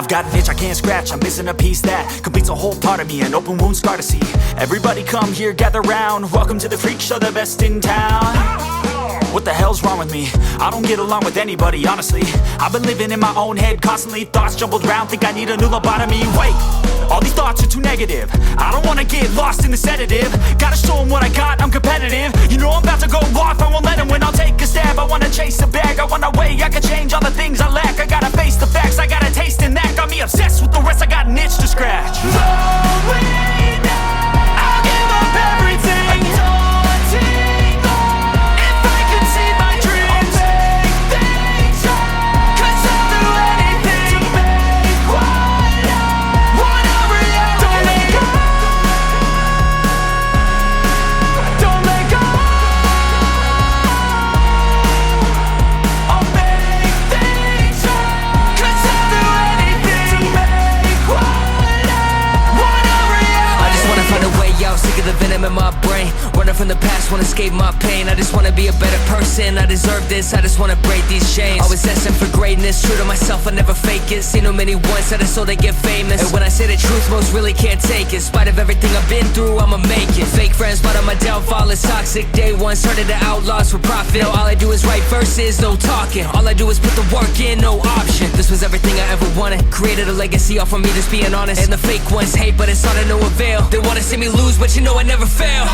I've got an itch I can't scratch, I'm missing a piece that completes a whole part of me, an open wound scar to see. Everybody come here, gather round, welcome to the freak show, the best in town. What the hell's wrong with me? I don't get along with anybody, honestly. I've been living in my own head constantly, thoughts jumbled round, think I need a new lobotomy. Wait, all these thoughts are too negative, I don't wanna get lost in the sedative. Gotta show them what I got, I'm competitive. You know I'm about to go off, I won't let them win, I'll take a stab. I wanna chase a bag, I wanna weigh, I can change all the things I lack. I gotta face the facts, I got a taste in that. Got me obsessed with the rest, I got an itch to scratch. Lonely now, I'll give up everything. Daunting though, if I could see my dreams, I'll make things right. 'Cause I'll do anything to make what I want a reality. Don't let go, don't let go. I'll make things right. 'Cause I'll do anything to make what I want a reality. I just wanna find a way out, sick of the venom in my brain. Running from the past, wanna escape my pain. I just wanna be a better person, I deserve this, I just wanna break these chains. Always destined for greatness, true to myself, I never fake it. Seen too many once that I so they get famous. And when I say the truth, most really can't take it. In spite of everything I've been through, I'ma make it. Fake friends, but on my downfall is toxic. Day one, started to outlaws for profit. Now all I do is write verses, no talking. All I do is put the work in, no option. This was everything I ever wanted, created a legacy off of me, just being honest. And the fake ones hate, but it's all to no avail. They wanna see me lose, but you know I never fail.